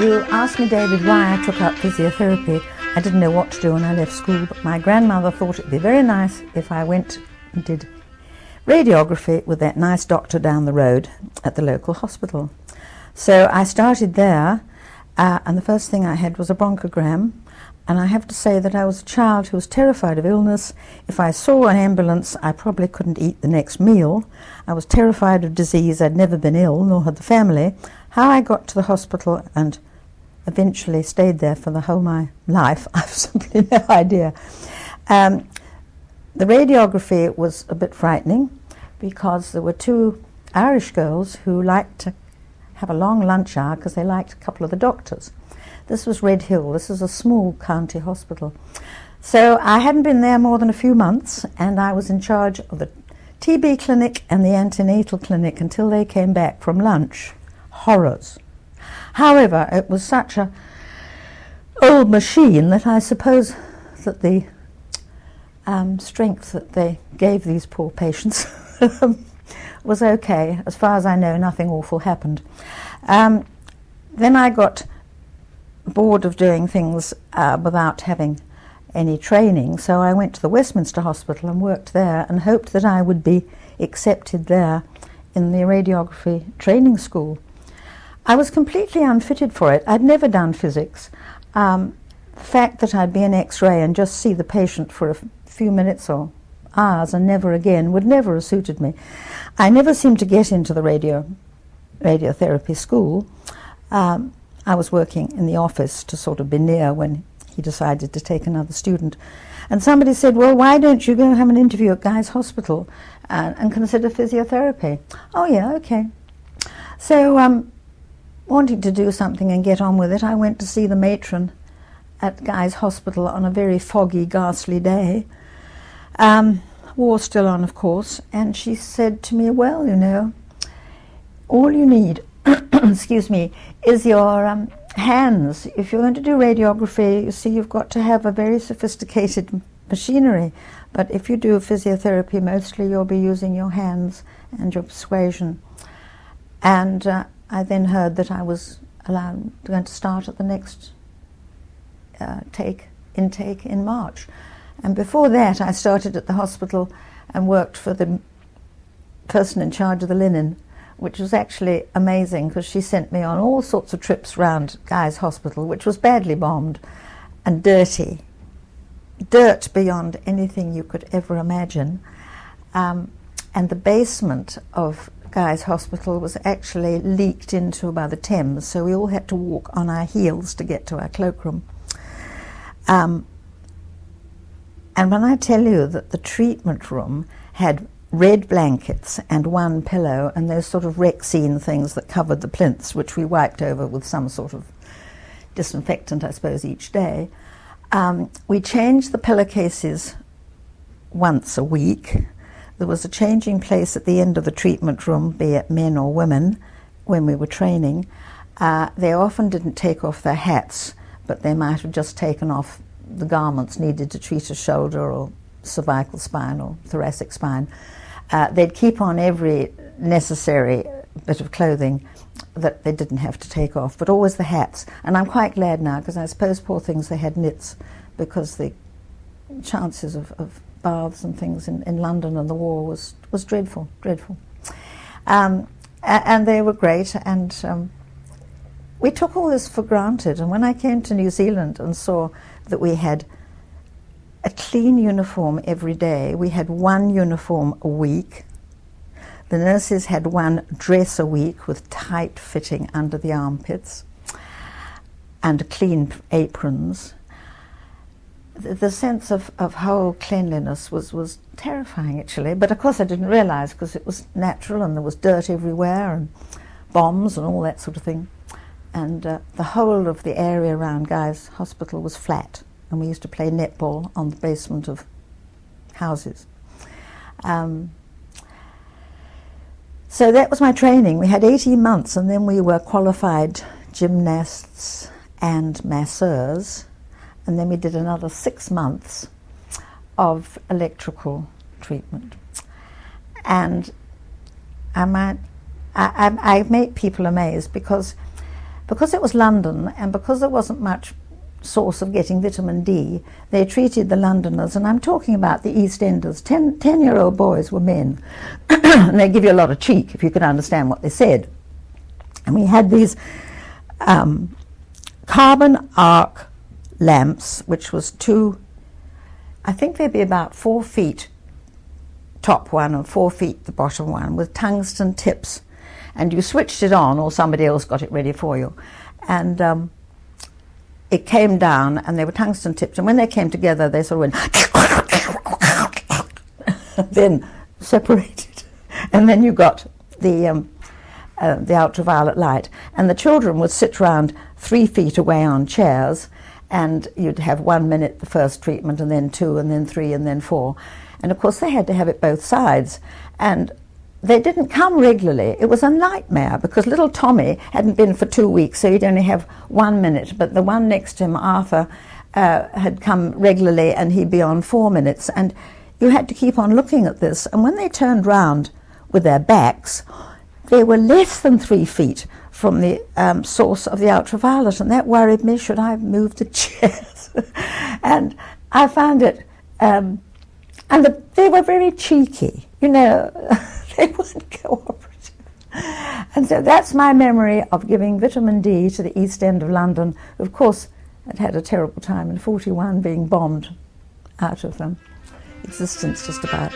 You asked me, David, why I took up physiotherapy. I didn't know what to do when I left school, but my grandmother thought it'd be very nice if I went and did radiography with that nice doctor down the road at the local hospital. So I started there, and the first thing I had was a bronchogram. And I have to say that I was a child who was terrified of illness. If I saw an ambulance, I probably couldn't eat the next meal. I was terrified of disease. I'd never been ill, nor had the family. How I got to the hospital and eventually stayed there for the whole of my life, I've simply no idea. The radiography was a bit frightening because there were two Irish girls who liked to have a long lunch hour because they liked a couple of the doctors. This was Red Hill. This is a small county hospital. So I hadn't been there more than a few months, and I was in charge of the TB clinic and the antenatal clinic until they came back from lunch. Horrors. However, it was such a old machine that I suppose that the strength that they gave these poor patients was okay. As far as I know, nothing awful happened. Then I got bored of doing things without having any training, so I went to the Westminster Hospital and worked there and hoped that I would be accepted there in the radiography training school. I was completely unfitted for it. I'd never done physics. The fact that I'd be an X-ray and just see the patient for a few minutes or hours and never again would never have suited me. I never seemed to get into the radiotherapy school. I was working in the office to sort of be near when he decided to take another student. And somebody said, well, why don't you go have an interview at Guy's Hospital and consider physiotherapy? Oh, yeah, okay. So wanting to do something and get on with it, I went to see the matron at Guy's Hospital on a very foggy, ghastly day. War still on, of course. And she said to me, well, you know, all you need excuse me, is your hands. If you're going to do radiography, you see, you've got to have a very sophisticated machinery. But if you do physiotherapy, mostly you'll be using your hands and your persuasion. And I then heard that I was going to start at the next intake in March. And before that, I started at the hospital and worked for the person in charge of the linen, which was actually amazing because she sent me on all sorts of trips round Guy's Hospital, which was badly bombed and dirty. Dirt beyond anything you could ever imagine. And the basement of Guy's Hospital was actually leaked into by the Thames, so we all had to walk on our heels to get to our cloakroom. And when I tell you that the treatment room had red blankets and one pillow and those sort of Rexine things that covered the plinths, which we wiped over with some sort of disinfectant, I suppose, each day. We changed the pillowcases once a week. There was a changing place at the end of the treatment room, be it men or women, when we were training. They often didn't take off their hats, but they might have just taken off the garments needed to treat a shoulder or cervical spine or thoracic spine. They'd keep on every necessary bit of clothing that they didn't have to take off, but always the hats. And I'm quite glad now, because I suppose, poor things, they had knits, because the chances of baths and things in London and the war was dreadful, dreadful. And they were great, and we took all this for granted. And when I came to New Zealand and saw that we had a clean uniform every day. We had one uniform a week. The nurses had one dress a week with tight fitting under the armpits and clean aprons. The sense of whole cleanliness was terrifying, actually. But of course I didn't realize, because it was natural and there was dirt everywhere and bombs and all that sort of thing. And the whole of the area around Guy's Hospital was flat. And we used to play netball on the basement of houses. So that was my training. We had 18 months, and then we were qualified gymnasts and masseurs, and then we did another 6 months of electrical treatment. And I make people amazed, because because it was London and because there wasn't much source of getting vitamin D, they treated the Londoners, and I'm talking about the East Enders, 10-year-old boys were men, and they give you a lot of cheek if you could understand what they said. And we had these carbon arc lamps, which was I think they'd be about 4 feet top one and 4 feet the bottom one, with tungsten tips, and you switched it on or somebody else got it ready for you, and it came down and they were tungsten tips, and when they came together they sort of went then separated, and then you got the ultraviolet light, and the children would sit round 3 feet away on chairs, and you'd have 1 minute the first treatment, and then 2, and then 3, and then 4. And of course they had to have it both sides, and they didn't come regularly. It was a nightmare because little Tommy hadn't been for 2 weeks, so he'd only have 1 minute, but the one next to him, Arthur, had come regularly and he'd be on 4 minutes, and you had to keep on looking at this, and when they turned round with their backs, they were less than 3 feet from the source of the ultraviolet, and that worried me. Should I have moved the chairs? And I found it, they were very cheeky, you know. They weren't cooperative. And so that's my memory of giving vitamin D to the East End of London. Of course, it had a terrible time in 41, being bombed out of existence just about.